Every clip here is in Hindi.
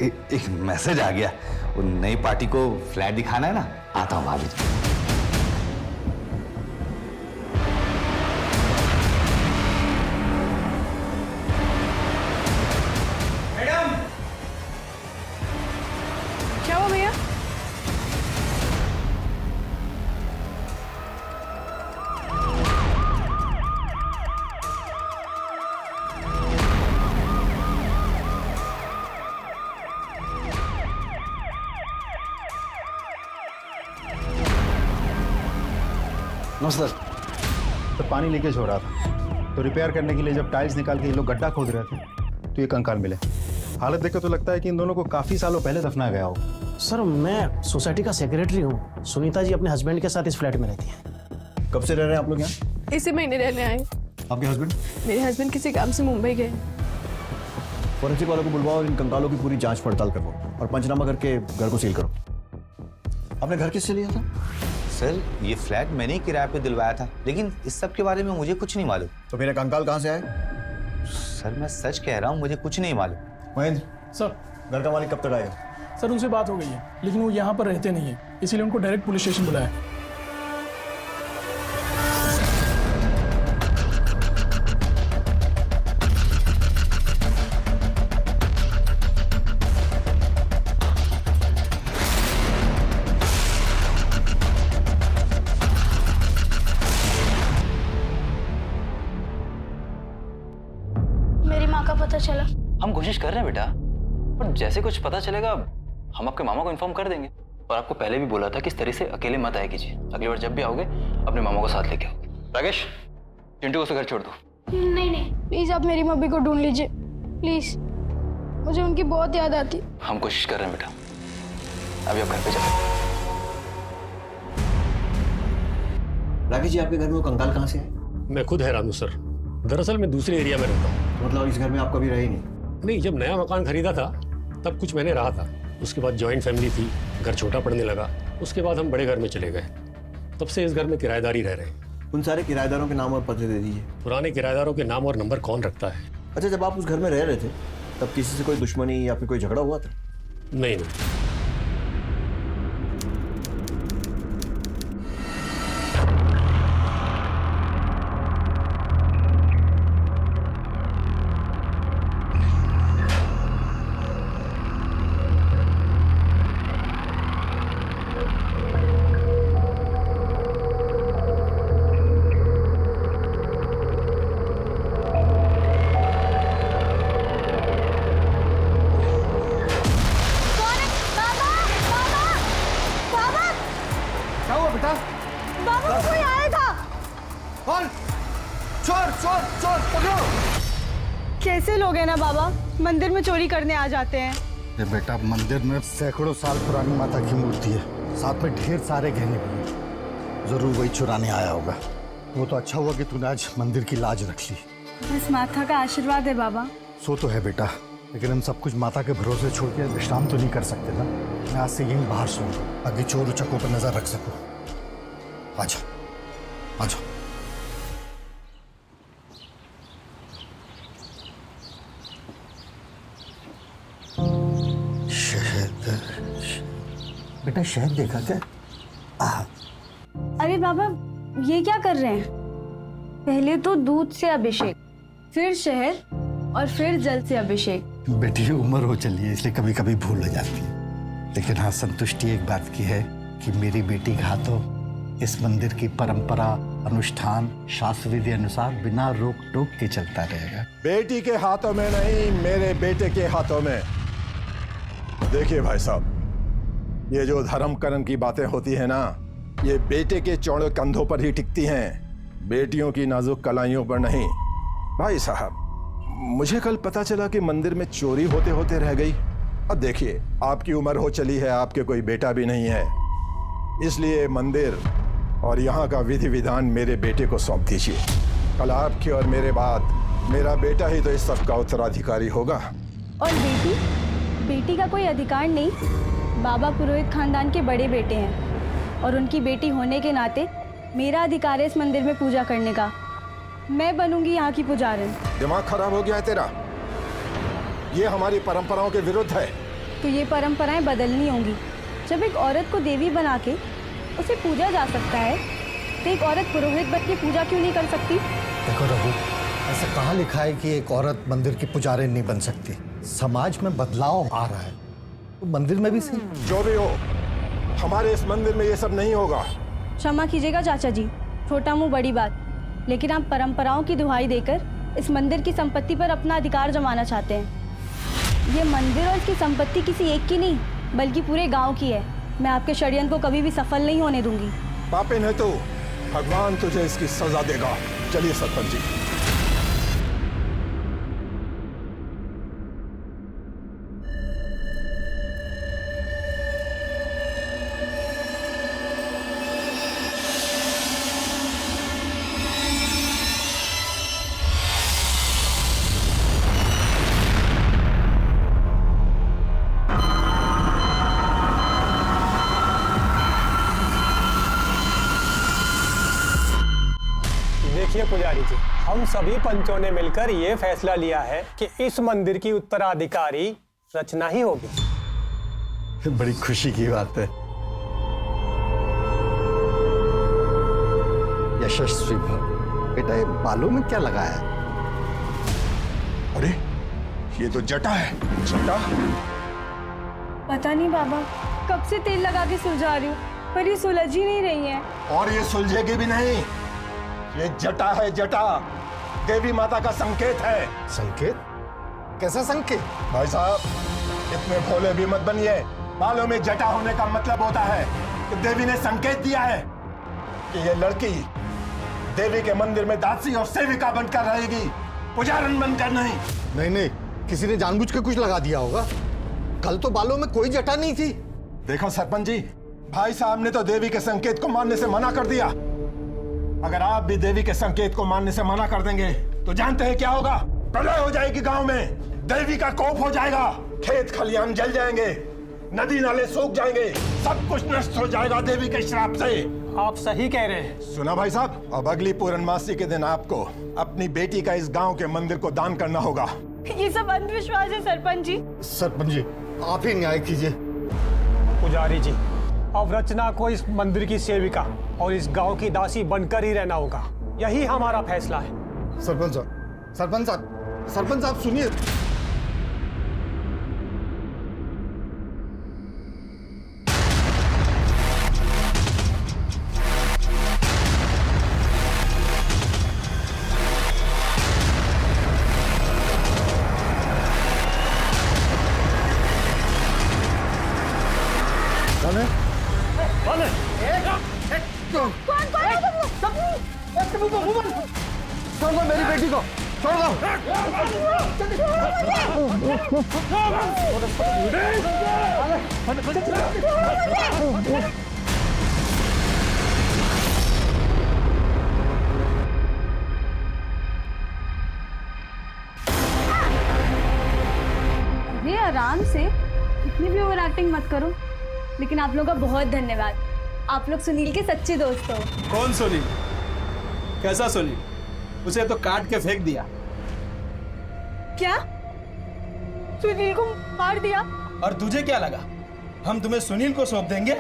एक मैसेज आ गया, वो नई पार्टी को फ्लैट दिखाना है ना, आता हूँ भाभी जी। मैडम, क्या हुआ भैया? नमस्कार। तो पानी लीकेज हो रहा था, तो रिपेयर करने के लिए जब टाइल्स निकाल के ये लोग गड्ढा खोद रहे थे तो ये कंकाल मिले। हालत देखकर तो लगता है कि इन दोनों को काफी सालों पहले दफनाया गया हो। सर, मैं सोसाइटी का सेक्रेटरी हूँ। सुनीता जी अपने हस्बैंड के साथ इस फ्लैट में रहती हैं। कब से रह रहे हैं आप लोग यहाँ? इसी महीने रहने आए। आपके हस्बैंड? मेरे हस्बैंड किसी काम से मुंबई गए। फॉरेंसिक वालों को बुलवाओ और इन कंकालों की पूरी जांच पड़ताल करवाओ और पंचनामा करके घर को सील करो। आपने घर किससे लिया था? सर, ये फ्लैट मैंने ही किराए पे दिलवाया था, लेकिन इस सब के बारे में मुझे कुछ नहीं मालूम। तो मेरे कंकाल कहाँ से आए? सर, मैं सच कह रहा हूँ, मुझे कुछ नहीं मालूम। महेंद्र, सर, घर का मालिक कब तक आएगा? सर उनसे बात हो गई है, लेकिन वो यहाँ पर रहते नहीं है, इसीलिए उनको डायरेक्ट पुलिस स्टेशन बुलाया। मेरी माँ का पता चला। हम कोशिश कर रहे हैं बेटा, पर जैसे कुछ पता चलेगा हम आपके मामा को इन्फॉर्म कर देंगे। और आपको पहले भी बोला था कि इस तरह से अकेले मत आया कीजिए। अगली बार जब भी आओगे अपने मामा को साथ लेके आओ। राकेश, चिंटू को उसे घर छोड़ दो। नहीं नहीं, प्लीज आप मेरी मम्मी को ढूंढ लीजिए प्लीज, मुझे उनकी बहुत याद आती है। हम कोशिश कर रहे हैं बेटा, अभी आप घर पे जाओ। राकेश जी, आपके घर में वो कंकाल कहाँ से आए? मैं खुद हैरान हूँ सर। दरअसल मैं दूसरे एरिया में रहता हूँ। मतलब इस घर में आप कभी रहे नहीं? नहीं, जब नया मकान खरीदा था तब कुछ महीने रहा था। उसके बाद जॉइंट फैमिली थी, घर छोटा पड़ने लगा। उसके बाद हम बड़े घर में चले गए। तब से इस घर में किराएदारी रह रहे हैं। उन सारे किराएदारों के नाम और पते दे दीजिए। पुराने किराएदारों के नाम और नंबर कौन रखता है? अच्छा, जब आप उस घर में रह रहे थे तब किसी से कोई दुश्मनी या फिर कोई झगड़ा हुआ था? नहीं नहीं। बाबा, कोई आया था। कौन? चोर चोर चोर, पकड़ो! कैसे लोग हैं ना बाबा, मंदिर में चोरी करने आ जाते हैं। ये बेटा, मंदिर में सैकड़ों साल पुरानी माता की मूर्ति है, साथ में ढेर सारे गहने भी हैं। जरूर वही चुराने आया होगा। वो तो अच्छा हुआ कि तूने आज मंदिर की लाज रख ली। बस माता का आशीर्वाद है बाबा। सो तो है बेटा, लेकिन हम सब कुछ माता के भरोसे छोड़ के विश्राम तो नहीं कर सकते ना। मैं आज से यहीं बाहर सोऊंगा, ताकि चोर उचकों पर नजर रख सकूं। आजा आजा। शहद, बेटा शहद देखा क्या? अरे बाबा, ये क्या कर रहे हैं? पहले तो दूध से अभिषेक, फिर शहद और फिर जल से अभिषेक। बेटी उम्र हो चली है, इसलिए कभी कभी भूल हो जाती है। लेकिन हाँ, संतुष्टि एक बात की है कि मेरी बेटी के हाथों इस मंदिर की परंपरा, अनुष्ठान, शास्त्र विधि अनुसार बिना रोक टोक के चलता रहेगा। बेटी के हाथों में नहीं, मेरे बेटे के हाथों में। देखिए भाई साहब, ये जो धर्म कर्म की बातें होती है ना, ये बेटे के चौड़े कंधों पर ही टिकती हैं, बेटियों की नाजुक कलाइयों पर नहीं। भाई साहब, मुझे कल पता चला कि मंदिर में चोरी होते होते रह गई। अब देखिए, आपकी उम्र हो चली है, आपके कोई बेटा भी नहीं है, इसलिए मंदिर और यहाँ का विधि विधान मेरे बेटे को सौंप दीजिए। कल आपके और मेरे बाद मेरा बेटा ही तो इस सब का उत्तराधिकारी होगा। और बेटी? बेटी का कोई अधिकार नहीं। बाबा पुरोहित खानदान के बड़े बेटे हैं और उनकी बेटी होने के नाते मेरा अधिकार है इस मंदिर में पूजा करने का। मैं बनूंगी यहाँ की पुजारन। दिमाग खराब हो गया है तेरा? ये हमारी परंपराओं के विरुद्ध है। तो ये परंपराएं बदलनी होंगी। जब एक औरत को देवी बना के उसे पूजा जा सकता है, तो एक औरत पुरोहित बन के पूजा क्यों नहीं कर सकती? देखो रघु, ऐसा कहाँ लिखा है कि एक औरत मंदिर की पुजारी नहीं बन सकती? समाज में बदलाव आ रहा है, तो मंदिर में भी सही। जो भी हो, हमारे इस मंदिर में ये सब नहीं होगा। क्षमा कीजिएगा चाचा जी, छोटा मुंह बड़ी बात, लेकिन आप परंपराओं की दुहाई देकर इस मंदिर की संपत्ति पर अपना अधिकार जमाना चाहते हैं। ये मंदिर और इसकी संपत्ति किसी एक की नहीं, बल्कि पूरे गांव की है। मैं आपके षड्यंत्र को कभी भी सफल नहीं होने दूंगी। पापिन है तू, भगवान तुझे इसकी सजा देगा। चलिए सरपंच जी। देखिए पुजारी जी, हम सभी पंचों ने मिलकर ये फैसला लिया है कि इस मंदिर की उत्तराधिकारी रचना ही होगी। बड़ी खुशी की बात है। यशस्वी भव। बेटा, ये बालों में क्या लगा है? अरे ये तो जटा है। जटा? पता नहीं बाबा, कब से तेल लगा के सुलझा रही हूँ, पर ये सुलझ ही नहीं रही है। और ये सुलझेगी भी नहीं। ये जटा है, जटा देवी माता का संकेत है। संकेत? कैसा संकेत? भाई साहब, इतने भोले भी मत बनिए। बालों में जटा होने का मतलब होता है कि देवी ने संकेत दिया है कि ये लड़की देवी के मंदिर में दासी और सेविका बनकर रहेगी, पुजारन बनकर नहीं। नहीं नहीं, किसी ने जानबूझ के कुछ लगा दिया होगा। कल तो बालों में कोई जटा नहीं थी। देखो सरपंच जी, भाई साहब ने तो देवी के संकेत को मानने से मना कर दिया। अगर आप भी देवी के संकेत को मानने से मना कर देंगे तो जानते हैं क्या होगा? प्रलय हो जाएगी गांव में, देवी का कोप हो जाएगा, खेत खलियान जल जाएंगे, नदी नाले सूख जाएंगे, सब कुछ नष्ट हो जाएगा देवी के श्राप से। आप सही कह रहे हैं। सुना भाई साहब, अब अगली पूर्णमासी के दिन आपको अपनी बेटी का इस गांव के मंदिर को दान करना होगा। ये सब अंधविश्वास है सरपंच जी। सरपंच जी, आप ही न्याय कीजिए। पुजारी जी, अब रचना को इस मंदिर की सेविका और इस गांव की दासी बनकर ही रहना होगा। यही हमारा फैसला है। सरपंच साहब, सरपंच साहब, सरपंच साहब सुनिए। मेरी बेटी को छोड़ दो। ये आराम से, इतनी भी ओवर एक्टिंग मत करो। लेकिन आप लोगों का बहुत धन्यवाद, आप लोग सुनील के सच्चे दोस्त हो। कौन सुनील? कैसा सुनील? उसे तो काट के फेंक दिया। क्या? सुनील को मार दिया? और तुझे क्या लगा हम तुम्हें सुनील को सौंप देंगे?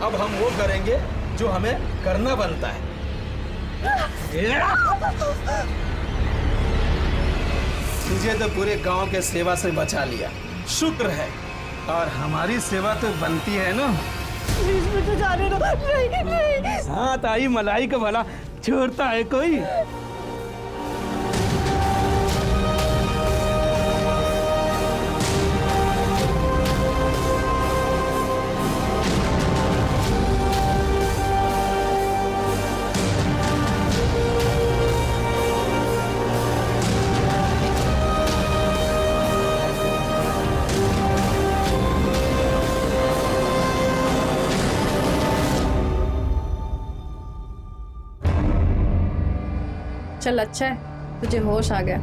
अब हम वो करेंगे जो हमें करना बनता है। तुझे तो पूरे गांव के सेवा से बचा लिया, शुक्र है। और हमारी सेवा तो बनती है ना। तो जाने दो। नहीं, नहीं। हाँ, ताई मलाई का भला छोड़ता है कोई? चल अच्छा है, तुझे होश आ गया।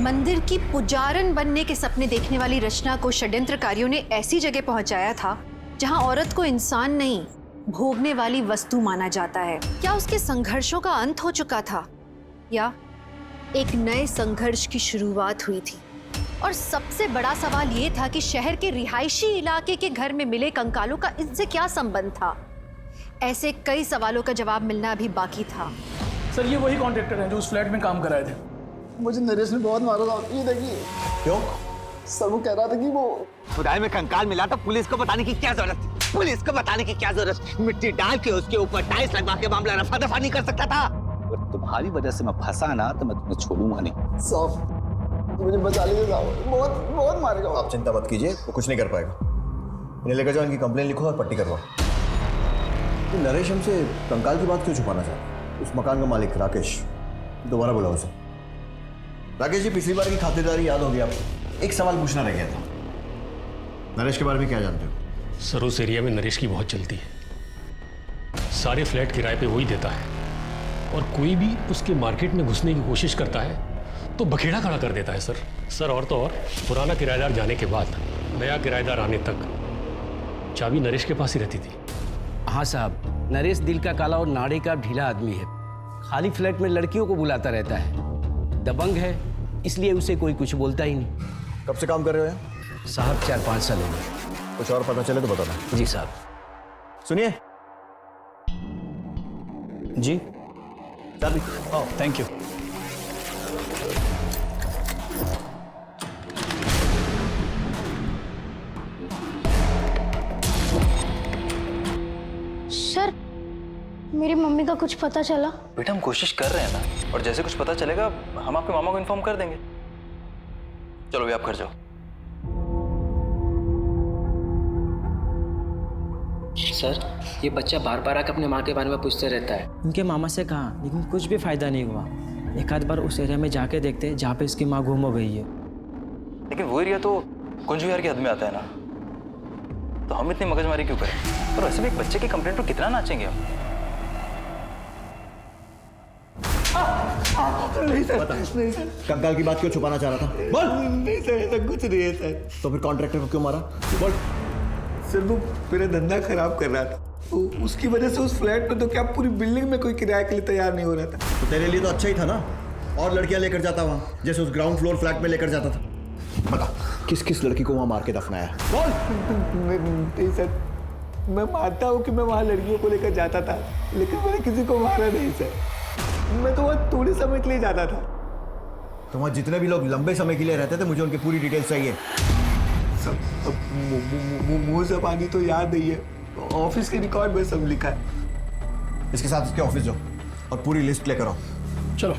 मंदिर की पुजारन बनने के सपने देखने वाली रचना को षड्यंत्रकारियों ने ऐसी जगह पहुंचाया था जहां औरत को इंसान नहीं, भोगने वाली वस्तु माना जाता है। क्या उसके संघर्षों का अंत हो चुका था, या एक नए संघर्ष की शुरुआत हुई थी। और सबसे बड़ा सवाल ये था कि शहर के रिहायशी इलाके के घर में मिले कंकालों का इनसे क्या संबंध था। ऐसे कई सवालों का जवाब मिलना अभी बाकी था। सर ये वही कॉन्ट्रैक्टर हैं जो उस फ्लैट में काम कर रहे थे। मुझे नरेश ने बहुत मारा था, ये देखिए। क्यों? सर वो कह रहा था कि वो खुदाई में कंकाल मिला तो पुलिस को बताने की क्या जरूरत थी? पुलिस को बताने की क्या जरूरत? मिट्टी डाल के उसके ऊपर टाइल्स लगवा के मामला रफा दफा नहीं कर सकता था? अगर तुम्हारी वजह से मैं फंसा ना तो मैं तुम्हें छोड़ूंगा नहीं। साहब मुझे बचा लीजिए साहब, बहुत बहुत मारेगा। आप चिंता मत कीजिए, वो कुछ नहीं कर पाएगा। इन्हें लेकर जाओ, इनकी कंप्लेन लिखो और पट्टी करवाओ। तो नरेश हमसे कंकाल की बात क्यों छुपाना चाहता है? उस मकान का मालिक राकेश, दोबारा बुलाओ उसे। राकेश जी, पिछली बार की खातिरदारी याद होगी आपको? एक सवाल पूछना रह गया था। नरेश के बारे में क्या जानते हो? सर उस एरिया में नरेश की बहुत चलती है। सारे फ्लैट किराए पे वही देता है और कोई भी उसके मार्केट में घुसने की कोशिश करता है तो बखेड़ा खड़ा कर देता है सर। और तो और पुराना किराएदार जाने के बाद नया किराएदार आने तक चाबी नरेश के पास ही रहती थी। हाँ साहब, नरेश दिल का काला और नाड़े का ढीला आदमी है। खाली फ्लैट में लड़कियों को बुलाता रहता है। दबंग है, इसलिए उसे कोई कुछ बोलता ही नहीं। कब से काम कर रहे हो यहाँ? साहब 4-5 साल हो गए। कुछ और पता चले तो बताना। जी साहब। सुनिए जी। चाबी। Oh thank you. सर मेरी मम्मी का कुछ पता चला? बेटा हम कोशिश कर रहे हैं ना, और जैसे कुछ पता चलेगा हम आपके मामा को इन्फॉर्म कर देंगे। चलो भी आप घर जाओ। सर ये बच्चा बार बार आकर अपने माँ के बारे में पूछते रहता है। उनके मामा से कहा, लेकिन कुछ भी फायदा नहीं हुआ। एक आध बार उस एरिया में जाके देखते जहाँ पे इसकी माँ गुम हो गई है। लेकिन वो एरिया तो कुंज विहार की हद में आता है ना, तो हम इतनी मगजमारी क्यों करें? और वैसे भी एक बच्चे की कंप्लेंट पर कितना नाचेंगे हम? नहीं सर, नहीं सर। कंकाल की बात क्यों छुपाना चाह रहा था? बोल। नहीं सर, ऐसा कुछ नहीं है सर। तो फिर कॉन्ट्रैक्टर को क्यों मारा? बोल। सर वो मेरा धंधा खराब कर रहा था, उसकी वजह से उस फ्लैट में तो क्या पूरी बिल्डिंग में कोई किराए के लिए तैयार नहीं हो रहा था। तो तेरे लिए तो अच्छा ही था ना, और लड़कियां लेकर जाता वहाँ, जैसे उस ग्राउंड फ्लोर फ्लैट में लेकर जाता था। बता किस किस लड़की को वहाँ मार के दफनाया? बोल। नहीं सर, मैं मानता हूँ कि मैं वहाँ लड़कियों को लेकर जाता था, लेकिन मैंने किसी को मारा नहीं सर। मैं तो वहाँ थोड़े समय के लिए जाता था। तो वहाँ जितने भी लोग लंबे समय के लिए रहते थे, मुझे उनकी पूरी डिटेल्स चाहिए। मुंह से पानी तो याद नहीं है, ऑफिस के रिकॉर्ड में सब लिखा है। इसके साथ इसके ऑफिस जाओ और पूरी लिस्ट लेकर आओ। चलो।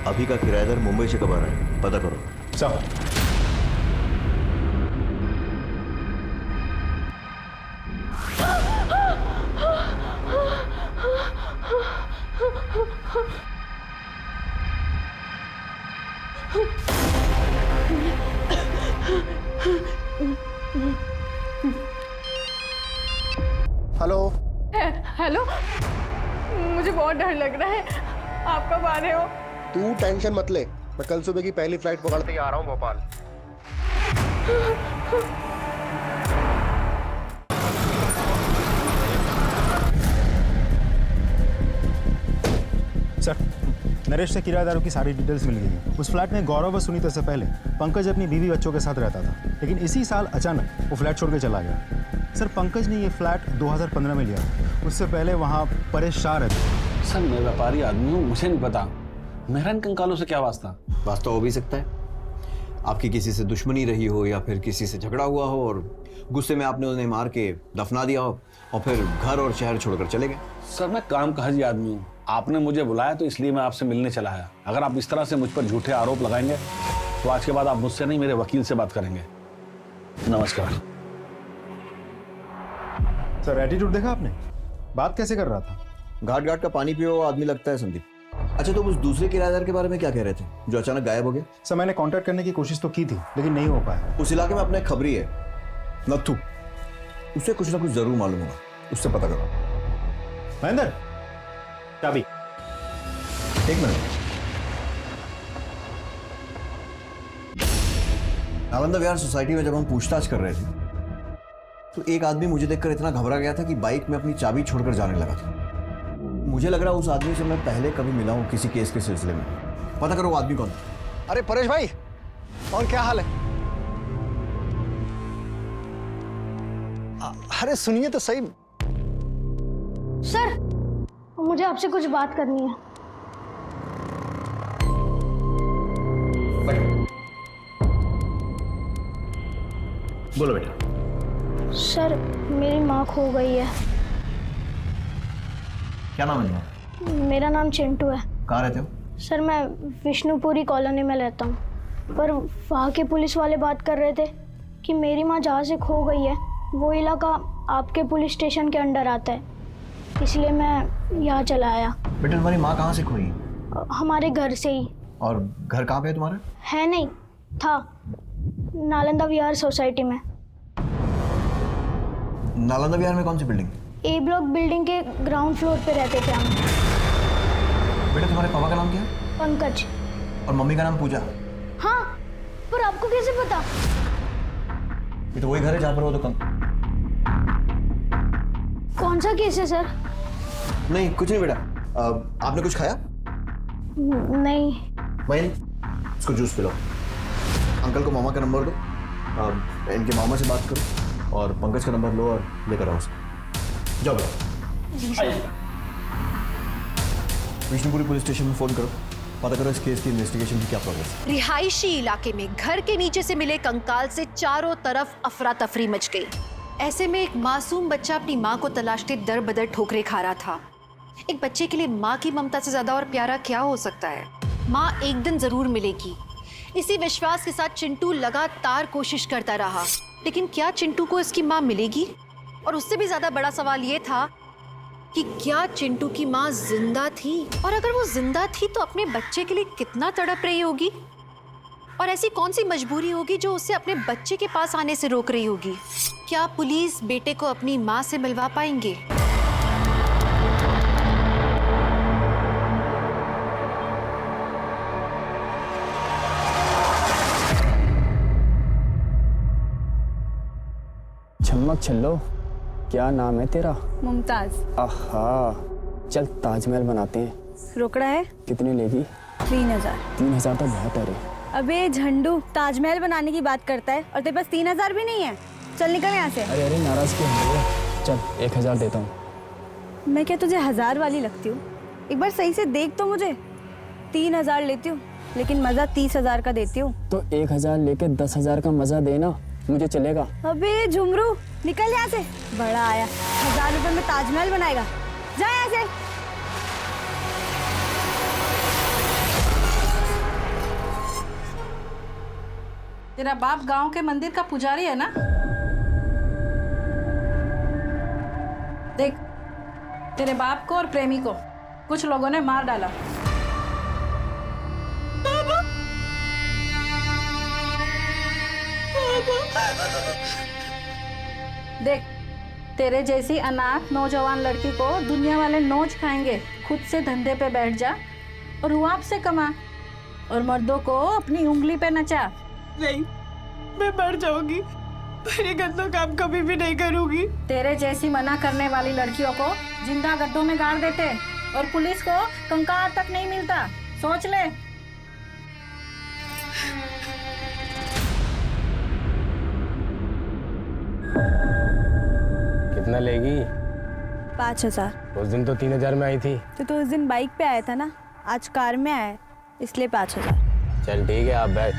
अभी का किराएदार मुंबई से कब आ रहा है पता करो। साहब हेलो। हेलो, मुझे बहुत डर लग रहा है। आप कब आ रहे हो? तू टेंशन मत ले, मैं कल सुबह की पहली फ्लाइट पकड़ते ही आ रहा हूँ भोपाल। सर, नरेश से किराएदारों की सारी डिटेल्स मिल गई है। उस फ्लैट में गौरव व सुनीता से पहले पंकज अपनी बीवी बच्चों के साथ रहता था, लेकिन इसी साल अचानक वो फ्लैट छोड़ के चला गया। सर, पंकज ने ये फ्लैट 2015 में लिया, उससे पहले वहाँ परेश शाह रहते। सर मैं व्यापारी आदमी हूँ, मुझे नहीं पता मेरा इन कंकालों से क्या वास्ता। वास्ता हो भी सकता है, आपकी किसी से दुश्मनी रही हो या फिर किसी से झगड़ा हुआ हो और गुस्से में आपने उन्हें मार के दफना दिया हो और फिर घर और शहर छोड़कर चले गए। सर मैं काम काजी आदमी हूँ, आपने मुझे बुलाया तो इसलिए मैं आपसे मिलने चला आया। अगर आप इस तरह से मुझ पर झूठे आरोप लगाएंगे तो आज के बाद आप मुझसे नहीं मेरे वकील से बात करेंगे। नमस्कार। सर, एटीट्यूड देखा आपने, बात कैसे कर रहा था? घाट घाट का पानी पियो आदमी लगता है संदीप। अच्छा, तो उस दूसरे किराएदार के बारे में क्या कह रहे थे जो अचानक गायब हो गए? सर, मैंने कांटेक्ट करने की कोशिश तो की थी, लेकिन नहीं हो पाया। उस इलाके में अपना एक खबरी है नथु, उससे कुछ ना कुछ जरूर मालूम होगा, उससे पता करो। महेंद्र, चाबी। एक मिनट। नालंदा विहार सोसाइटी में जब हम पूछताछ कर रहे थे तो एक आदमी मुझे देखकर इतना घबरा गया था कि बाइक में अपनी चाबी छोड़कर जाने लगा था। मुझे लग रहा है उस आदमी से मैं पहले कभी मिला हूँ किसी केस के सिलसिले में। पता करो वो आदमी कौन है। अरे परेश भाई, और क्या हाल है? अरे सुनिए तो सही। सर, मुझे आपसे कुछ बात करनी है। बोलो बेटा। सर, मेरी माँ खो गई है। क्या नाम है तुम्हारा? मेरा नाम चिंटू है। कहाँ रहते हो? सर, मैं विष्णुपुरी कॉलोनी में रहता हूँ, पर वहाँ के पुलिस वाले बात कर रहे थे कि मेरी माँ जहाँ से खो गई है वो इलाका आपके पुलिस स्टेशन के अंडर आता है, इसलिए मैं यहाँ चला आया। बेटा तुम्हारी माँ कहाँ से खोई? हमारे घर से ही। और घर कहाँ पे है तुम्हारा? है नहीं, था नालंदा विहार सोसाइटी में। नालंदा विहार में कौन सी बिल्डिंग? ए ब्लॉक बिल्डिंग के ग्राउंड फ्लोर पे रहते थे हम। बेटा तुम्हारे पापा का नाम क्या है? पंकज। और मम्मी का नाम पूजा। हाँ, पर आपको कैसे पता? ये तो वही घर है जहाँ पर वो तो कौन सा केस है सर? नहीं कुछ नहीं बेटा। आपने कुछ खाया? नहीं। वही इसको जूस पिलाओ। अंकल को मामा का नंबर दो, इनके मामा से बात करो और पंकज का नंबर लो और लेकर आओ उसको। जाओ बेटा। विष्णुपुरी पुलिस स्टेशन में फोन करो, पता करो इस केस की इन्वेस्टिगेशन की क्या प्रोग्रेस है। रिहायशी इलाके में घर के नीचे से मिले कंकाल से चारों तरफ अफरा तफरी मच गई। ऐसे में एक मासूम बच्चा अपनी माँ को तलाशते दर बदर ठोकरे खा रहा था। एक बच्चे के लिए माँ की ममता से ज्यादा और प्यारा क्या हो सकता है? माँ एक दिन जरूर मिलेगी, इसी विश्वास के साथ चिंटू लगातार कोशिश करता रहा। लेकिन क्या चिंटू को इसकी माँ मिलेगी? और उससे भी ज्यादा बड़ा सवाल ये था कि क्या चिंटू की माँ जिंदा थी? और अगर वो जिंदा थी तो अपने बच्चे के लिए कितना तड़प रही होगी? और ऐसी कौन सी मजबूरी होगी जो उसे अपने बच्चे के पास आने से रोक रही होगी? क्या पुलिस बेटे को अपनी माँ से मिलवा पाएंगे? छम्मक छल्लो, क्या नाम है तेरा? मुमताज। आहा, चल ताजमहल बनाते हैं। रोकड़ा है? कितने लेगी? 3000। 3000 तो बहुत है रे। अबे झंडू, ताजमहल बनाने की बात करता है और तेरे पास 3000 भी नहीं है। चल निकल यहाँ से। अरे अरे नाराज क्यों हो रही है? चल 1000 देता हूँ। मैं क्या तुझे 1000 वाली लगती हूँ? एक बार सही से देख तो मुझे। 3000 लेती हूँ, लेकिन मजा 30,000 का देती हूँ। तो 1000 लेके 10,000 का मजा देना, मुझे चलेगा। अबे झुमरू, निकल यहाँ से। बड़ा आया, 1000 रुपए में ताजमहल बनाएगा। जा यहाँ से। तेरा बाप गांव के मंदिर का पुजारी है ना? देख, तेरे बाप को और प्रेमी को कुछ लोगों ने मार डाला। देख, तेरे जैसी अनाथ नौजवान लड़की को दुनिया वाले नोच खाएंगे। खुद से धंधे पे बैठ जा और रुआब से कमा और मर्दों को अपनी उंगली पे नचा। नहीं, मैं मर जाऊंगी, पर ये गंदा काम कभी भी नहीं करूंगी। तेरे जैसी मना करने वाली लड़कियों को जिंदा गड्ढों में गाड़ देते और पुलिस को कंकाल तक नहीं मिलता। सोच ले। कितना लेगी? 5000। उस दिन तो 3000 में आई थी। तो उस दिन बाइक पे आया था ना, आज कार में आया, इसलिए 5000। चल ठीक है, आप बैठ।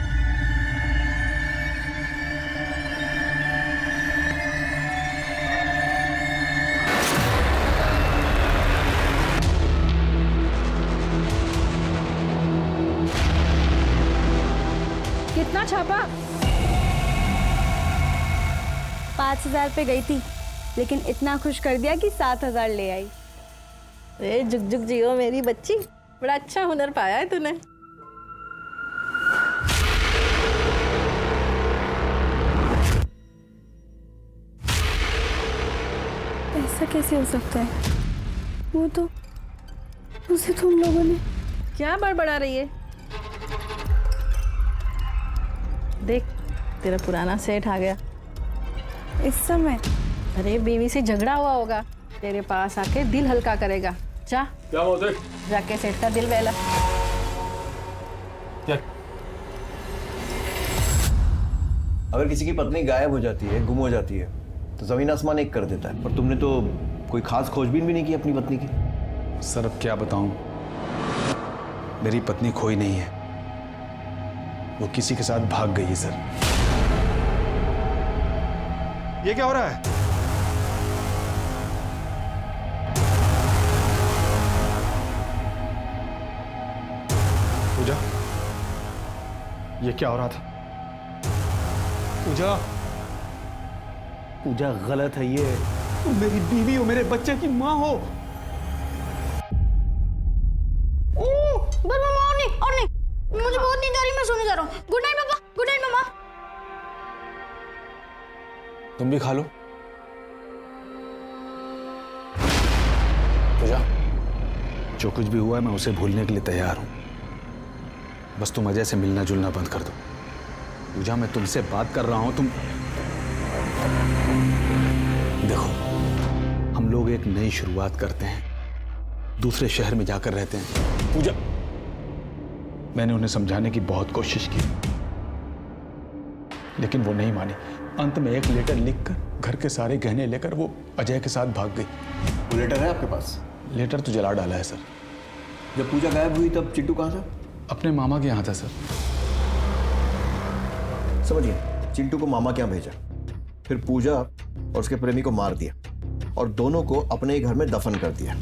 कितना छापा? 5000 पे गई थी, लेकिन इतना खुश कर दिया कि 7000 ले आई। ए जुग जुग जियो मेरी बच्ची, बड़ा अच्छा हुनर पाया है तूने। ऐसा कैसे हो सकता है? वो तो उसे तुम लोगों ने। क्या बड़बड़ा रही है? देख, तेरा पुराना सेठ आ गया। इस समय? अरे बीवी से झगड़ा हुआ होगा, तेरे पास आके दिल हल्का करेगा। जा क्या बात है? जाके सेठ का दिल बहला। क्या? अगर किसी की पत्नी गायब हो जाती है, गुम हो जाती है, तो जमीन आसमान एक कर देता है। पर तुमने तो कोई खास खोजबीन भी नहीं की अपनी पत्नी की। सर अब क्या बताऊं, मेरी पत्नी खोई नहीं है, वो किसी के साथ भाग गई है सर। ये क्या हो रहा है? पूजा, ये क्या हो रहा था? पूजा, पूजा गलत है ये। तुम मेरी बीवी हो, मेरे बच्चे की माँ हो। बस मामा और नहीं, मुझे बहुत नींद आ रही है, मैं सोने जा रहा हूँ। गुड नाइट पापा, गुड नाइट मामा। तुम भी खा लो। पूजा, जो कुछ भी हुआ है मैं उसे भूलने के लिए तैयार हूं, बस तुम अजय से मिलना जुलना बंद कर दो। पूजा, मैं तुमसे बात कर रहा हूं, तुम देखो, हम लोग एक नई शुरुआत करते हैं, दूसरे शहर में जाकर रहते हैं। पूजा, मैंने उन्हें समझाने की बहुत कोशिश की, लेकिन वो नहीं मानी। अंत में एक लेटर लिखकर घर के सारे गहने लेकर वो अजय के साथ भाग गई। वो लेटर है आपके पास? लेटर तो जला डाला है सर। जब पूजा गायब हुई तब चिट्टू कहाँ था? अपने मामा के यहाँ था सर। समझिए, चिंटू को मामा के यहाँ भेजा, फिर पूजा और उसके प्रेमी को मार दिया और दोनों को अपने ही घर में दफन कर दिया।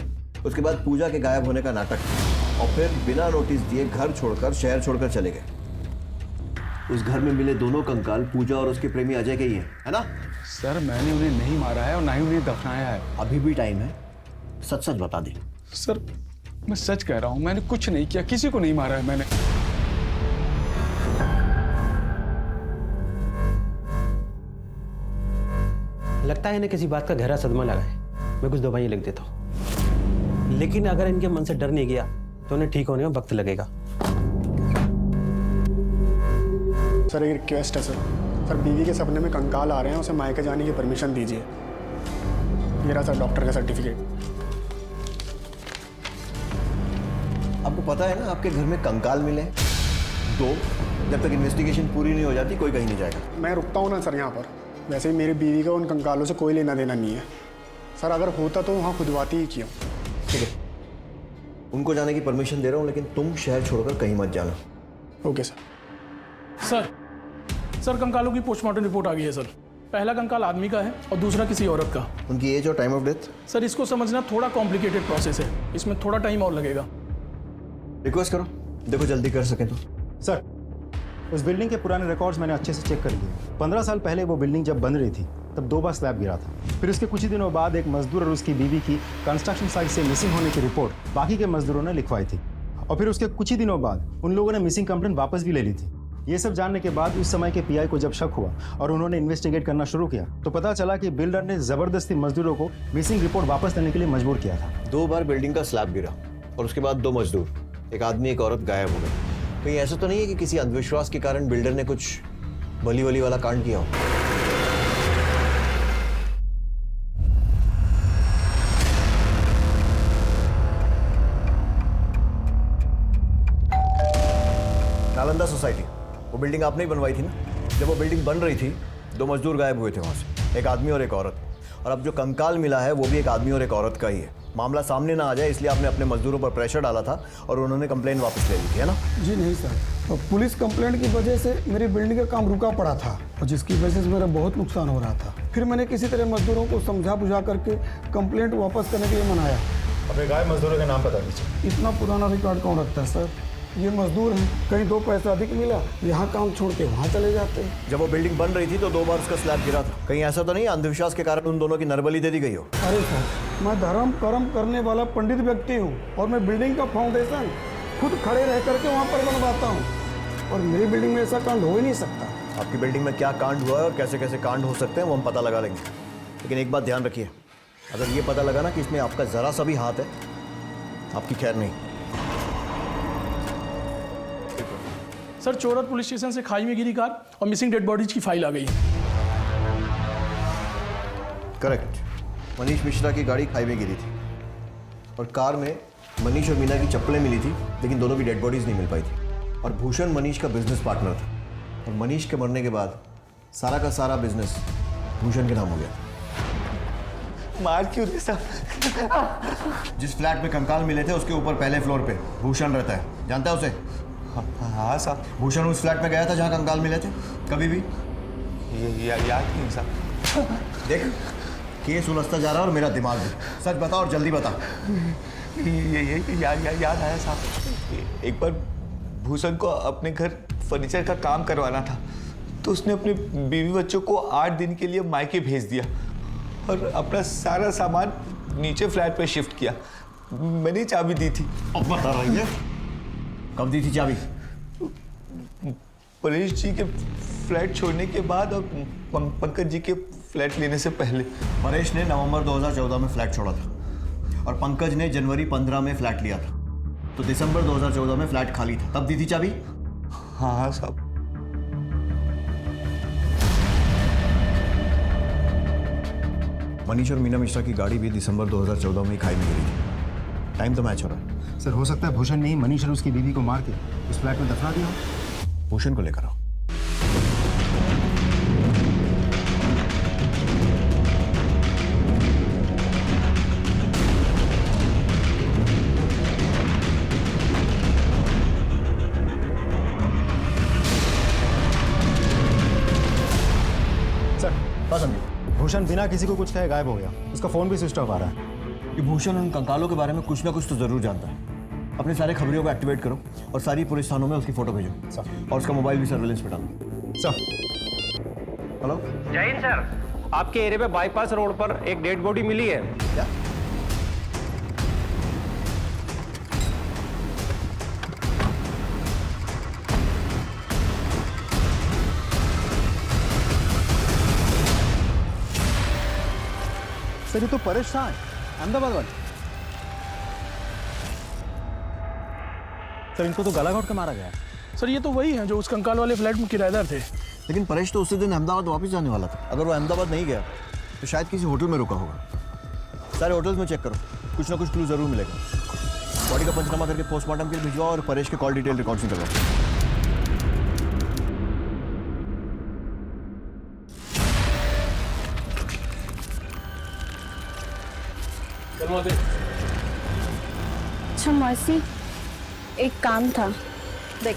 उसके बाद पूजा के गायब होने का नाटक, और फिर बिना नोटिस दिए घर छोड़कर, शहर छोड़कर चले गए। उस घर में मिले दोनों कंकाल पूजा और उसके प्रेमी अजय के ही हैं, है ना? सर, मैंने उन्हें नहीं मारा है और ना ही उन्हें दफनाया है। अभी भी टाइम है, सच सच बता दे। सर, मैं सच कह रहा हूं, मैंने कुछ नहीं किया, किसी को नहीं मारा है मैंने। लगता है इन्हें किसी बात का गहरा सदमा लगा है। मैं कुछ दवाइयाँ लिख देता हूँ, लेकिन अगर इनके मन से डर नहीं गया तो उन्हें ठीक होने में वक्त लगेगा। सर एक रिक्वेस्ट है सर, बीवी के सपने में कंकाल आ रहे हैं, उसे मायके जाने की परमिशन दीजिए। ये रहा सर डॉक्टर का सर्टिफिकेट। आपको पता है ना, आपके घर में कंकाल मिले दो, जब तक इन्वेस्टिगेशन पूरी नहीं हो जाती कोई कहीं नहीं जाएगा। मैं रुकता हूँ ना सर यहाँ पर, वैसे ही मेरी बीवी का उन कंकालों से कोई लेना देना नहीं है सर। अगर होता तो वहाँ खुदवाती ही किया। ठीक है, उनको जाने की परमिशन दे रहा हूँ, लेकिन तुम शहर छोड़कर कहीं मत जाना। Okay sir. सर कंकालों की पोस्टमार्टम रिपोर्ट आ गई है सर। पहला कंकाल आदमी का है और दूसरा किसी औरत का। उनकी एज और टाइम ऑफ डेथ? सर इसको समझना थोड़ा कॉम्प्लिकेटेड प्रोसेस है, इसमें थोड़ा टाइम और लगेगा। रिक्वेस्ट करो, देखो जल्दी कर सके तो। सर, उस बिल्डिंग के पुराने रिकॉर्ड्स मैंने अच्छे से चेक कर लिए। 15 साल पहले वो बिल्डिंग जब बन रही थी तब 2 बार स्लैब गिरा था। फिर उसके कुछ ही दिनों बाद एक मजदूर और उसकी बीवी की कंस्ट्रक्शन साइट से मिसिंग होने की रिपोर्ट बाकी के मजदूरों ने लिखवाई थी, और फिर उसके कुछ ही दिनों बाद उन लोगों ने मिसिंग कंप्लेंट वापस भी ले ली थी। ये सब जानने के बाद उस समय के पीआई को जब शक हुआ और उन्होंने इन्वेस्टिगेट करना शुरू किया तो पता चला कि बिल्डर ने जबरदस्ती मजदूरों को मिसिंग रिपोर्ट वापस देने के लिए मजबूर किया था। 2 बार बिल्डिंग का स्लैब गिरा और उसके बाद 2 मजदूर, एक आदमी एक औरत गायब हो गए। कहीं ऐसा तो नहीं है कि किसी अंधविश्वास के कारण बिल्डर ने कुछ बली वली वाला कांड किया हो? नालंदा सोसाइटी, वो बिल्डिंग आपने ही बनवाई थी ना? जब वो बिल्डिंग बन रही थी 2 मजदूर गायब हुए थे वहां से, एक आदमी और एक औरत। और अब जो कंकाल मिला है वो भी एक आदमी और एक औरत का ही है। मामला सामने ना आ जाए इसलिए आपने अपने मजदूरों पर प्रेशर डाला था और उन्होंने कंप्लेंट वापस ले ली थी, है ना? जी नहीं सर, तो पुलिस कंप्लेंट की वजह से मेरी बिल्डिंग का काम रुका पड़ा था और जिसकी वजह से मेरा बहुत नुकसान हो रहा था। फिर मैंने किसी तरह मजदूरों को समझा बुझा करके कंप्लेंट वापस करने के लिए मनाया। अपने गायब मजदूरों के नाम बता दीजिए। इतना पुराना रिकॉर्ड कौन रखता है सर? ये मजदूर हैं, कहीं 2 पैसा अधिक मिला यहाँ काम छोड़ के वहाँ चले जाते हैं। जब वो बिल्डिंग बन रही थी तो 2 बार उसका स्लैब गिरा था। कहीं ऐसा तो नहीं अंधविश्वास के कारण उन दोनों की नरबली दे दी गई हो? अरे सर, मैं धर्म कर्म करने वाला पंडित व्यक्ति हूँ और मैं बिल्डिंग का फाउंडेशन खुद खड़े रह करके वहाँ पर बनवाता हूँ और मेरी बिल्डिंग में ऐसा कांड हो ही नहीं सकता। आपकी बिल्डिंग में क्या कांड हुआ है और कैसे कैसे कांड हो सकते हैं वो हम पता लगा लेंगे, लेकिन एक बात ध्यान रखिए, अगर ये पता लगा ना कि इसमें आपका जरा सा भी हाथ है, आपकी खैर नहीं। सर, चोरत पुलिस स्टेशन से खाई में गिरी कार और मिसिंग डेड बॉडीज की फाइल आ गई है। करेक्ट, मनीष मिश्रा की गाड़ी खाई में गिरी थी और कार में मनीष और मीना की चप्पलें मिली थी, लेकिन दोनों की डेड बॉडीज नहीं मिल पाई थी। और भूषण मनीष का बिजनेस पार्टनर था, और मनीष के मरने के बाद सारा का सारा बिजनेस भूषण के नाम हो गया। मार क्यों रहे साहब? जिस फ्लैट में कंकाल मिले थे उसके ऊपर पहले फ्लोर पे भूषण रहता है, जानता है उसे? हाँ साहब। भूषण उस फ्लैट में गया था जहाँ कंकाल मिले थे कभी भी? याद नहीं साहब। देख, केस उलझता जा रहा है और मेरा दिमाग भी। सच बता और जल्दी बता। याद आया साहब। एक बार भूषण को अपने घर फर्नीचर का काम करवाना था, तो उसने अपने बीवी बच्चों को 8 दिन के लिए मायके भेज दिया और अपना सारा सामान नीचे फ्लैट पे शिफ्ट किया। मैंने चाबी दी थी। अब बता रही है, कब दी थी चाबी? परेश जी के फ्लैट छोड़ने के बाद और पंकज जी के फ्लैट लेने से पहले। परेश ने नवंबर 2014 में फ्लैट छोड़ा था और पंकज ने जनवरी 15 में फ्लैट लिया था, तो दिसंबर 2014 में फ्लैट खाली था, तब दी थी चाबी? हाँ साहब। मनीष और मीना मिश्रा की गाड़ी भी दिसंबर 2014 में ही खाई में गिरी थी। टाइम तो मैच हो रहा है। सर, हो सकता है भूषण ने ही मनीष और उसकी बीवी को मार के उस फ्लैट में दफना दिया हो। भूषण को लेकर आओ। भूषण बिना किसी को कुछ कहे गायब हो गया। उसका फोन भी स्विच ऑफ आ रहा है। कि भूषण उन कंकालों के बारे में कुछ ना कुछ तो जरूर जानता है। अपने सारे खबरियों को एक्टिवेट करो और सारी पुलिस थानों में उसकी फोटो भेजो और उसका मोबाइल भी सर्वेलेंस पे डालो। सर। हेलो जय हिंद सर, आपके एरिया पे बाईपास रोड पर एक डेड बॉडी मिली है। क्या? सर, ये तो परेश था, अहमदाबाद वाले। सर, इनको तो गला घोट के मारा गया। सर, ये तो वही है जो उस कंकाल वाले फ्लैट में किराएदार थे। लेकिन परेश तो उसी दिन अहमदाबाद वापस जाने वाला था। अगर वो अहमदाबाद नहीं गया तो शायद किसी होटल में रुका होगा। सारे होटल्स में चेक करो, कुछ ना कुछ क्लू जरूर मिलेगा। बॉडी का पंचनामा करके पोस्टमार्टम के लिए भिजवाओ और परेश के कॉल डिटेल रिकॉर्ड्स निकलवाओ। अच्छा मौसी, एक काम था। देख,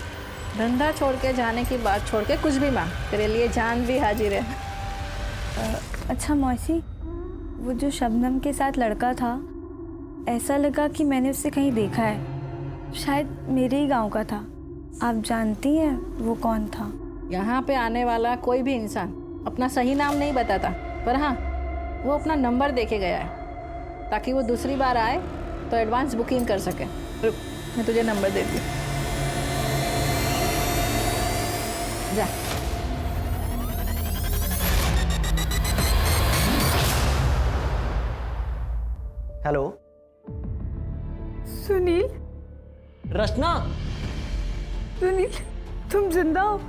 धंधा छोड़ के जाने की बात छोड़ के कुछ भी मांग, तेरे लिए जान भी हाजिर है। अच्छा मौसी, वो जो शबनम के साथ लड़का था, ऐसा लगा कि मैंने उससे कहीं देखा है। शायद मेरे ही गांव का था। आप जानती हैं वो कौन था? यहाँ पे आने वाला कोई भी इंसान अपना सही नाम नहीं बताता, पर हाँ, वो अपना नंबर देके गया है ताकि वो दूसरी बार आए तो एडवांस बुकिंग कर सके। रुक, मैं तुझे नंबर देती हूँ। जा। हेलो सुनील। रचना। सुनील, तुम जिंदा हो?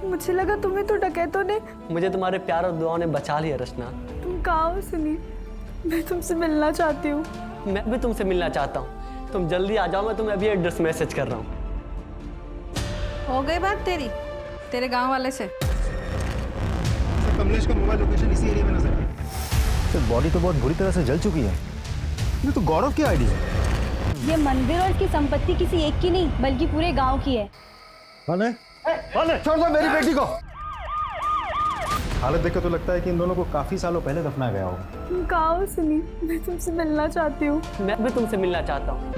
मुझे लगा तुम्हें तो डकैतों ने। मुझे तुम्हारे प्यार और दुआओं ने बचा लिया रचना। तुम कहाँ हो सुनील? मैं तुमसे मिलना चाहती हूँ। मैं भी तुमसे मिलना चाहता हूँ। तुम जल्दी आ जाओ, मैं तुम्हें अभी एड्रेस मैसेज कर रहा हूँ। हो गई बात तेरे गांव वाले से? सर, कमलेश का मोबाइल लोकेशन इसी एरिया में नजर आया। सर, बॉडी तो बहुत बुरी तरह से जल चुकी है। ये तो गौरव की आईडी है। ये मंदिर और इसकी संपत्ति किसी एक की नहीं बल्कि पूरे गांव की है। कौन है? छोड़ दो मेरी बेटी को। हालत देखकर तो लगता है कि इन दोनों को काफी सालों पहले दफना गया होगा। तुम कहाँ हो सुनील? मैं तुमसे मिलना चाहती हूँ। मैं भी तुमसे मिलना चाहता हूँ।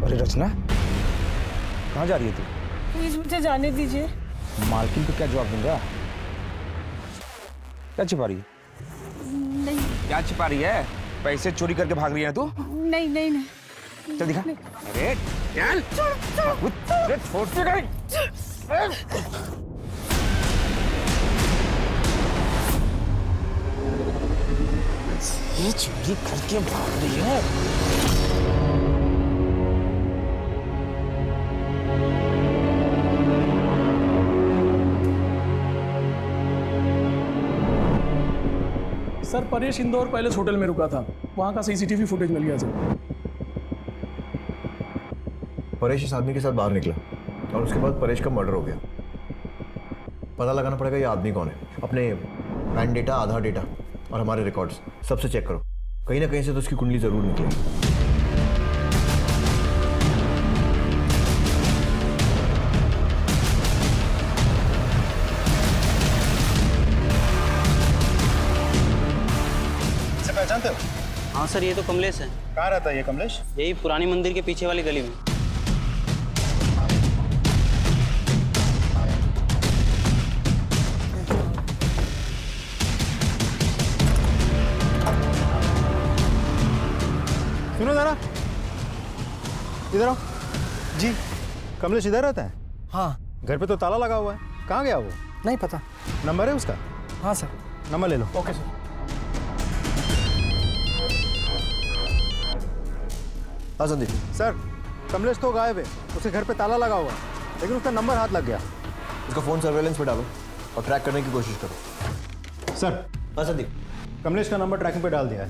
अरे रचना, कहाँ जा रही है तू? प्लीज मुझे जाने दीजिए। मालकिन को क्या जवाब दूंगा? क्या छिपा रही है? नहीं। क्या छिपा रही है? पैसे चोरी करके भाग रही है तू? नहीं नहीं नहीं। चल दिखा। अरे चल। अरे छोड़ दे रे। ये चोरी करके भाग रही है। Sir Paresh Indore palace hotel में रुका था, वहाँ का सीसीटीवी फुटेज मिल गया सर। परेश इस आदमी के साथ बाहर निकला और उसके बाद परेश का मर्डर हो गया। पता लगाना पड़ेगा ये आदमी कौन है। अपने पैन डेटा, आधार डेटा और हमारे रिकॉर्ड्स सबसे चेक करो, कहीं ना कहीं से तो उसकी कुंडली जरूर निकलेगी। पहचानते हो? हाँ सर, ये तो कमलेश है। कहाँ रहता है ये कमलेश? यही पुरानी मंदिर के पीछे वाली गली में। सुनो जरा, इधर आओ। जी, कमलेश इधर रहता है? हाँ। घर पे तो ताला लगा हुआ है, कहाँ गया वो? नहीं पता। नंबर है उसका? हाँ सर। नंबर ले लो। Okay sir. हाँ संदीप। सर, कमलेश तो गायब है, उसके घर पे ताला लगा हुआ है, लेकिन उसका नंबर हाथ लग गया। उसका फोन सर्वेलेंस पे डालो और ट्रैक करने की कोशिश करो। सर। हाँ संदीप। कमलेश का नंबर ट्रैकिंग पे डाल दिया है।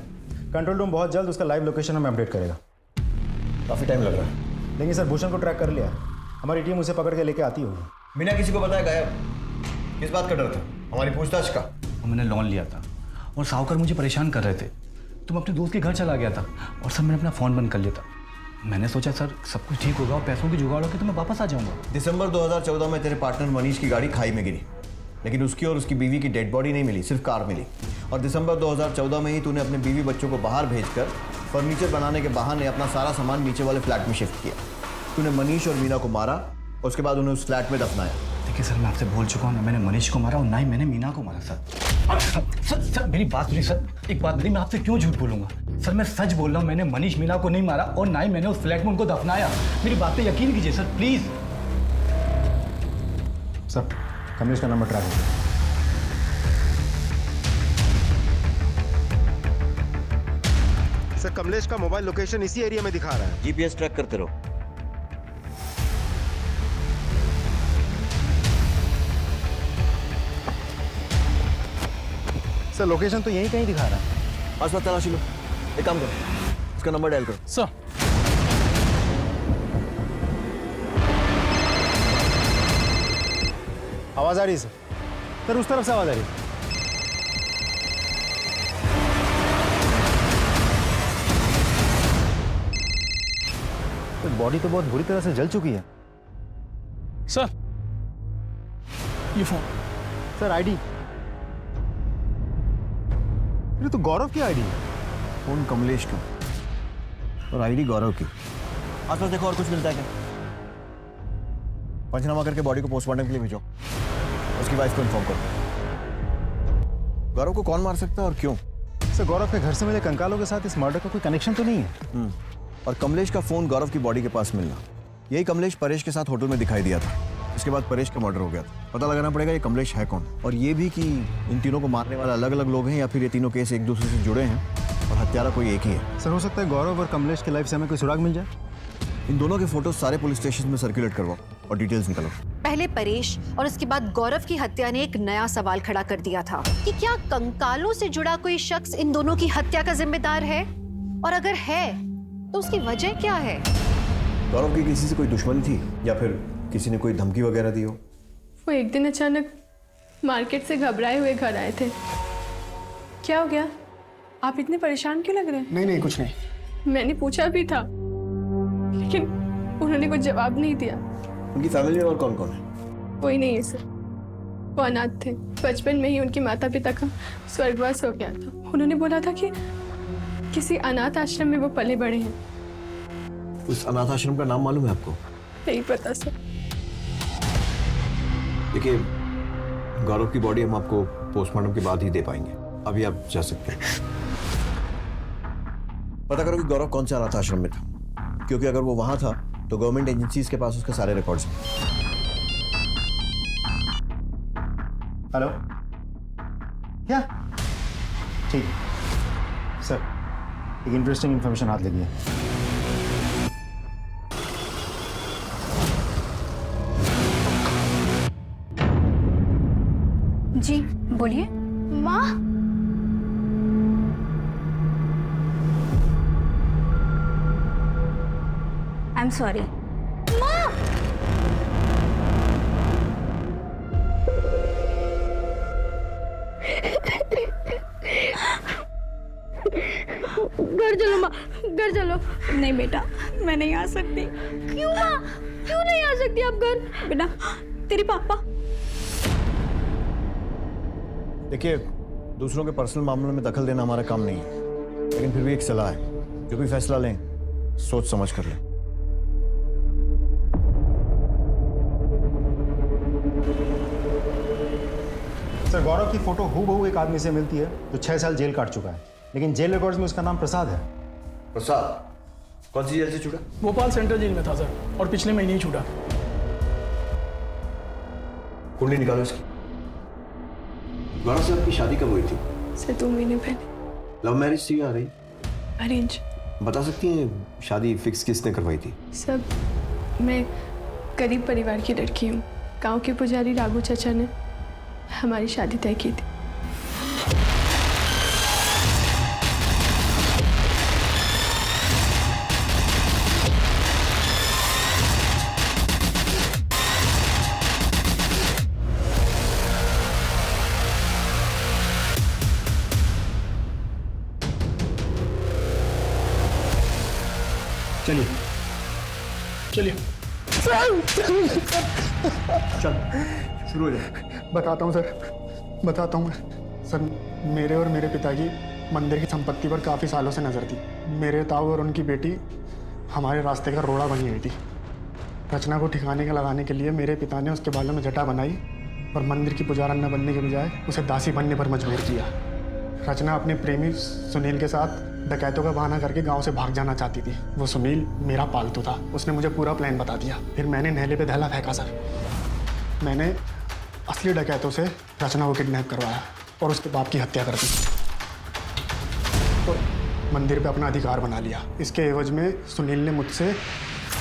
कंट्रोल रूम बहुत जल्द उसका लाइव लोकेशन हमें अपडेट करेगा। काफी टाइम लग रहा है। लेकिन सर, भूषण को ट्रैक कर लिया, हमारी टीम उसे पकड़ के लेके आती होगी। बिना किसी को बताया गायब, किस बात का डर था? हमारी पूछताछ का। मैंने लोन लिया था और साहूकार मुझे परेशान कर रहे थे, तो मैं अपने दोस्त के घर चला गया था और सर मैंने अपना फ़ोन बंद कर लिया था। मैंने सोचा सर सब कुछ ठीक होगा और पैसों की जुगाड़ होगी तो मैं वापस आ जाऊंगा। दिसंबर 2014 में तेरे पार्टनर मनीष की गाड़ी खाई में गिरी, लेकिन उसकी और उसकी बीवी की डेड बॉडी नहीं मिली, सिर्फ कार मिली। और दिसंबर 2014 में ही तूने अपने बीवी बच्चों को बाहर भेजकर फर्नीचर बनाने के बहाने अपना सारा सामान नीचे वाले फ्लैट में शिफ्ट किया। तूने मनीष और मीना को मारा और उसके बाद उन्हें उस फ्लैट में दफनाया। देखिए सर, मैं आपसे बोल चुका हूँ, ना मैंने मनीष को मारा और ना ही मैंने मीना को मारा सर। सर मेरी बात सुनिए सर, एक बात नहीं, मैं आपसे क्यों झूठ बोलूंगा सर, मैं सच बोल रहा हूँ। मैंने मनीष मीना को नहीं मारा और ना ही मैंने उस फ्लैट में उनको दफनाया। मेरी बात पे यकीन कीजिए सर, प्लीज। सर, कमलेश का नंबर ट्रैक हो गया। सर, कमलेश का मोबाइल लोकेशन इसी एरिया में दिखा रहा है। जीपीएस ट्रैक करते रहो। सर, लोकेशन तो यहीं कहीं दिखा रहा है। आसपास तलाशी लो। एक काम करो, इसका नंबर डायल करो। सर। आवाज आ रही है सर। सर, उस तरफ से आवाज आ रही है। बॉडी तो बहुत बुरी तरह से जल चुकी है। सर, ये फोन। Sir, ID. ये तो गौरव की आईडी है। फोन कमलेश का और आईडी गौरव की। आसपास देखो और कुछ मिलता है क्या? पंचनामा करके बॉडी को पोस्टमार्टम के लिए भेजो। उसकी वाइफ को इन्फॉर्म करो। गौरव को कौन मार सकता है और क्यों? सर, गौरव के घर से मिले कंकालों के साथ इस मर्डर का कोई कनेक्शन तो नहीं है। और कमलेश का फोन गौरव की बॉडी के पास मिलना, यही कमलेश परेश के साथ होटल में दिखाई दिया था। इसके बाद परेश का मर्डर हो गया था। पता लगाना पड़ेगा ये कमलेश है कौन, और ये भी कि इन तीनों को मारने वाले अलग अलग लोग हैं या फिर ये तीनों केस एक दूसरे से जुड़े हैं और हत्यारा कोई एक ही है। सर, हो सकता है गौरव और कमलेश की लाइफ से हमें कोई सुराग मिल जाए। इन दोनों के फोटोज सारे पुलिस स्टेशन में सर्कुलेट करवाओ और डिटेल्स निकालो। पहले परेश और उसके बाद गौरव की हत्या ने एक नया सवाल खड़ा कर दिया था कि क्या कंकालों से जुड़ा कोई शख्स इन दोनों की हत्या का जिम्मेदार है, और अगर है तो उसकी वजह क्या है? गौरव की किसी से कोई दुश्मनी थी या फिर किसी ने कोई धमकी वगैरह दी हो? वो एक दिन अचानक मार्केट से घबराए हुए घर आए थे। क्या हो गया? आप इतने परेशान क्यों लग रहे हैं? नहीं, कुछ नहीं। मैंने पूछा भी था, लेकिन उन्होंने कुछ जवाब नहीं दिया। उनकी फैमिली में और कौन कौन है? कोई नहीं है सर, वो अनाथ थे। बचपन में ही उनके माता पिता का स्वर्गवास हो गया था। उन्होंने बोला था कि किसी अनाथ आश्रम में वो पले बड़े हैं। उस अनाथ आश्रम का नाम मालूम है आपको? नहीं पता सर। देखिए, गौरव की बॉडी हम आपको पोस्टमार्टम के बाद ही दे पाएंगे, अभी आप जा सकते हैं। पता करो कि गौरव कौन से अनाथ आश्रम में था, क्योंकि अगर वो वहां था तो गवर्नमेंट एजेंसीज के पास उसके सारे रिकॉर्ड्स हैं। हेलो, क्या? ठीक सर, एक इंटरेस्टिंग इंफॉर्मेशन हाथ लगी है। जी बोलिए। माँ, आई एम सॉरी। घर चलो माँ, घर चलो। नहीं बेटा, मैं नहीं आ सकती। क्यों माँ, क्यों नहीं आ सकती आप घर? बेटा, तेरे पापा। देखिए, दूसरों के पर्सनल मामलों में दखल देना हमारा काम नहीं है, लेकिन फिर भी एक सलाह है, जो भी फैसला लें सोच समझ कर लें। सर, गौरव की फोटो हूबहू एक आदमी से मिलती है जो 6 साल जेल काट चुका है, लेकिन जेल रिकॉर्ड्स में उसका नाम प्रसाद है। प्रसाद कौन सी जेल से छूटा? भोपाल सेंट्रल जेल में था सर, और पिछले महीने ही छूटा। कुंडली निकालो इसकी। गौरव से आपकी शादी कब हुई थी? से 2 महीने पहले। लव मैरिज थी या अरेंज? अरेंज। बता सकती हैं शादी फिक्स किसने करवाई थी? सब, मैं गरीब परिवार की लड़की हूँ। गांव के पुजारी राघु चाचा ने हमारी शादी तय की थी। चलिए चलिए चल शुरू हो जाए। बताता हूँ सर, बताता हूँ मैं। सर, मेरे और मेरे पिता की मंदिर की संपत्ति पर काफ़ी सालों से नज़र थी। मेरे ताऊ और उनकी बेटी हमारे रास्ते का रोड़ा बनी हुई थी। रचना को ठिकाने का लगाने के लिए मेरे पिता ने उसके बालों में जटा बनाई और मंदिर की पुजारन न बनने के बजाय उसे दासी बनने पर मजबूर किया। रचना अपने प्रेमी सुनील के साथ डकैतों का बहाना करके गांव से भाग जाना चाहती थी। वो सुनील मेरा पालतू था, उसने मुझे पूरा प्लान बता दिया। फिर मैंने नहले पे धैला फेंका सर। मैंने असली डकैतों से रचना को किडनैप करवाया और उसके बाप की हत्या कर दी और मंदिर पे अपना अधिकार बना लिया। इसके एवज में सुनील ने मुझसे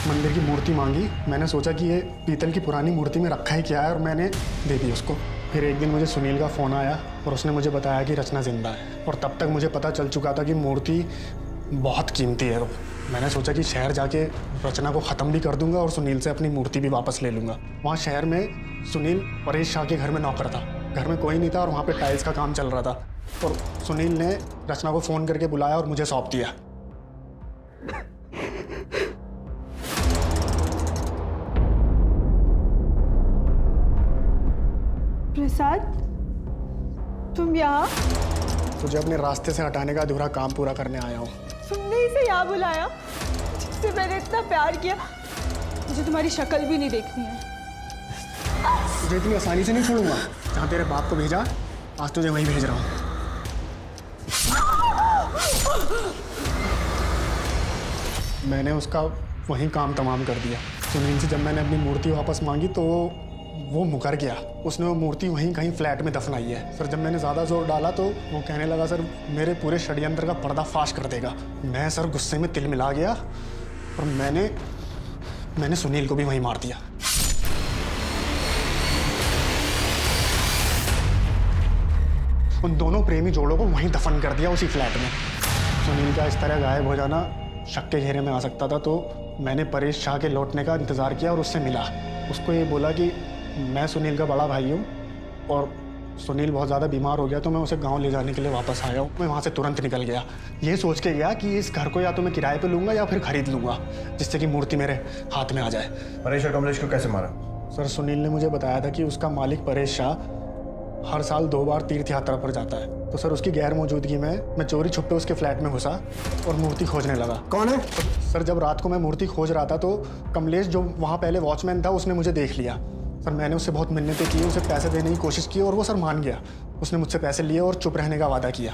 मंदिर की मूर्ति मांगी। मैंने सोचा कि ये पीतल की पुरानी मूर्ति में रखा ही क्या है, और मैंने दे दी उसको। फिर एक दिन मुझे सुनील का फ़ोन आया और उसने मुझे बताया कि रचना जिंदा है, और तब तक मुझे पता चल चुका था कि मूर्ति बहुत कीमती है। मैंने सोचा कि शहर जाके रचना को ख़त्म भी कर दूंगा और सुनील से अपनी मूर्ति भी वापस ले लूँगा। वहाँ शहर में सुनील परेश शाह के घर में नौकर था। घर में कोई नहीं था और वहाँ पे टाइल्स का काम चल रहा था, और सुनील ने रचना को फ़ोन करके बुलाया और मुझे सौंप दिया। प्रसाद, तुम यहाँ? तुझे अपने रास्ते से हटाने का अधूरा काम पूरा करने आया हूँ। तुमने इसे यहाँ बुलाया जिससे मैंने इतना प्यार किया? मुझे तुम्हारी शक्ल भी नहीं देखनी है। तुझे इतनी आसानी से नहीं छोड़ूंगा। जहाँ तेरे बाप को भेजा, आज तुझे वहीं भेज रहा हूँ। मैंने उसका वहीं काम तमाम कर दिया। सुनील से जब मैंने अपनी मूर्ति वापस मांगी तो वो मुकर गया। उसने वो मूर्ति वहीं कहीं फ्लैट में दफनाई है। सर, जब मैंने ज़्यादा जोर डाला तो वो कहने लगा सर मेरे पूरे षड्यंत्र का पर्दाफाश कर देगा। मैं सर गुस्से में तिल मिला गया और मैंने सुनील को भी वहीं मार दिया। उन दोनों प्रेमी जोड़ों को वहीं दफन कर दिया, उसी फ्लैट में। सुनील का इस तरह गायब हो जाना शक के घेरे में आ सकता था, तो मैंने परेश शाह के लौटने का इंतज़ार किया और उससे मिला। उसको ये बोला कि मैं सुनील का बड़ा भाई हूँ और सुनील बहुत ज़्यादा बीमार हो गया, तो मैं उसे गांव ले जाने के लिए वापस आया हूँ। मैं वहाँ से तुरंत निकल गया, ये सोच के गया कि इस घर को या तो मैं किराए पे लूँगा या फिर खरीद लूँगा, जिससे कि मूर्ति मेरे हाथ में आ जाए। परेश और कमलेश को कैसे मारा? सर, सुनील ने मुझे बताया था कि उसका मालिक परेश शाह हर साल 2 बार तीर्थ यात्रा पर जाता है। तो सर, उसकी गैर मौजूदगी में मैं चोरी छुपे उसके फ्लैट में घुसा और मूर्ति खोजने लगा। कौन है? सर, जब रात को मैं मूर्ति खोज रहा था तो कमलेश, जो वहाँ पहले वॉचमैन था, उसने मुझे देख लिया। सर, मैंने उससे बहुत मिन्नतें की, उसे पैसे देने की कोशिश की और वो सर मान गया। उसने मुझसे पैसे लिए और चुप रहने का वादा किया।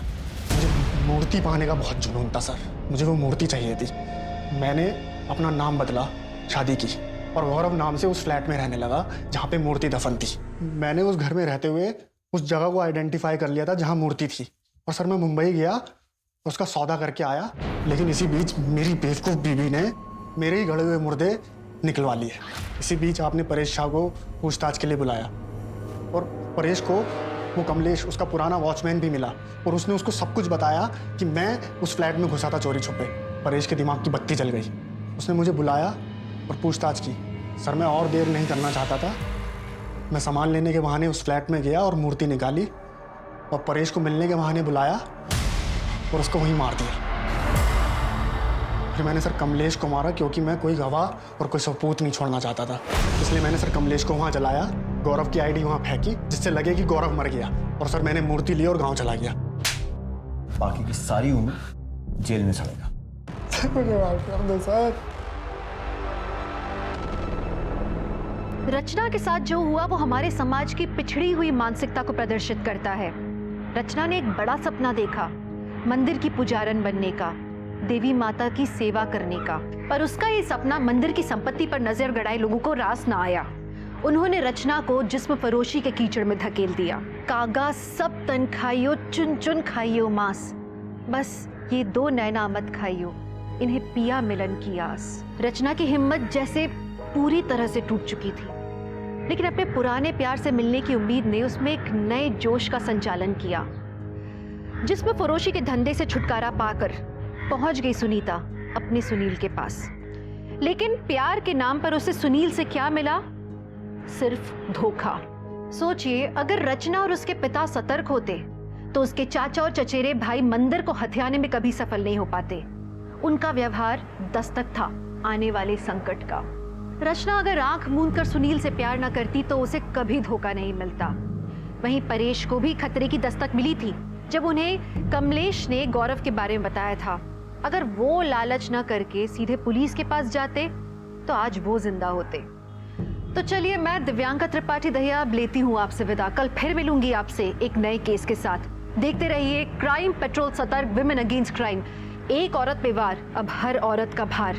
मुझे मूर्ति पाने का बहुत जुनून था सर, मुझे वो मूर्ति चाहिए थी। मैंने अपना नाम बदला, शादी की, और गौरव नाम से उस फ्लैट में रहने लगा जहाँ पे मूर्ति दफन थी। मैंने उस घर में रहते हुए उस जगह को आइडेंटिफाई कर लिया था जहाँ मूर्ति थी। और सर, मैं मुंबई गया, उसका सौदा करके आया, लेकिन इसी बीच मेरी बेवकूफ़ बीवी ने मेरे ही गड़े हुए मुर्दे निकलवा लिए। इसी बीच आपने परेश शाह को पूछताछ के लिए बुलाया और परेश को वो कमलेश, उसका पुराना वॉचमैन भी मिला और उसने उसको सब कुछ बताया कि मैं उस फ्लैट में घुसा था चोरी छुपे। परेश के दिमाग की बत्ती जल गई। उसने मुझे बुलाया और पूछताछ की। सर मैं और देर नहीं करना चाहता था। मैं सामान लेने के बहाने उस फ्लैट में गया और मूर्ति निकाली और परेश को मिलने के बहाने बुलाया और उसको वहीं मार दिया। फिर मैंने सर कमलेश को मारा क्योंकि मैं कोई गवाह और कोई सबूत नहीं छोड़ना चाहता था। इसलिए मैंने सर कमलेश को वहाँ जलाया, गौरव की आईडी वहाँ फेंकी जिससे लगे कि गौरव मर गया, और सर मैंने मूर्ति ली और गाँव चला गया। बाकी की सारी उम्र जेल में सड़ेगा। मुझे माफ कर दो सर। रचना के साथ जो हुआ वो हमारे समाज की पिछड़ी हुई मानसिकता को प्रदर्शित करता है। रचना ने एक बड़ा सपना देखा, मंदिर की पुजारन बनने का, देवी माता की सेवा करने का, पर उसका ये सपना मंदिर की संपत्ति पर नजर गड़ाए लोगों को रास ना आया। उन्होंने रचना को जिस्म फरोशी के कीचड़ में धकेल दिया। कागा सब तन खाइयो, चुन चुन खाइयो मांस, बस ये 2 नैना मत खाइयो, इन्हें पिया मिलन की आस। रचना की हिम्मत जैसे पूरी तरह से टूट चुकी थी, लेकिन अपने पुराने प्यार से मिलने की उम्मीद ने उसमें एक नए जोश का संचालन किया। जिसमें फरोशी के धंधे से छुटकारा पाकर पहुंच गई सुनीता अपने सुनील के पास। लेकिन प्यार के नाम पर उसे सुनील से क्या मिला? सिर्फ धोखा। सोचिए, अगर रचना और उसके पिता सतर्क होते तो उसके चाचा और चचेरे भाई मंदिर को हथियाने में कभी सफल नहीं हो पाते। उनका व्यवहार दस्तक था आने वाले संकट का। रचना अगर आंख मूंद कर सुनील से प्यार न करती तो उसे कभी धोखा नहीं मिलता। वहीं परेश को भी खतरे की दस्तक मिली थी जब उन्हें कमलेश ने गौरव के बारे में बताया था। अगर वो लालच न करके सीधे पुलिस के पास जाते तो आज वो जिंदा होते। तो चलिए, मैं दिव्यांका त्रिपाठी दहिया अब लेती हूँ आपसे विदा। कल फिर मिलूंगी आपसे एक नए केस के साथ। देखते रहिए क्राइम पेट्रोल, सतर्क, विमेन अगेंस्ट क्राइम। एक औरत पे वार, अब हर औरत का भार।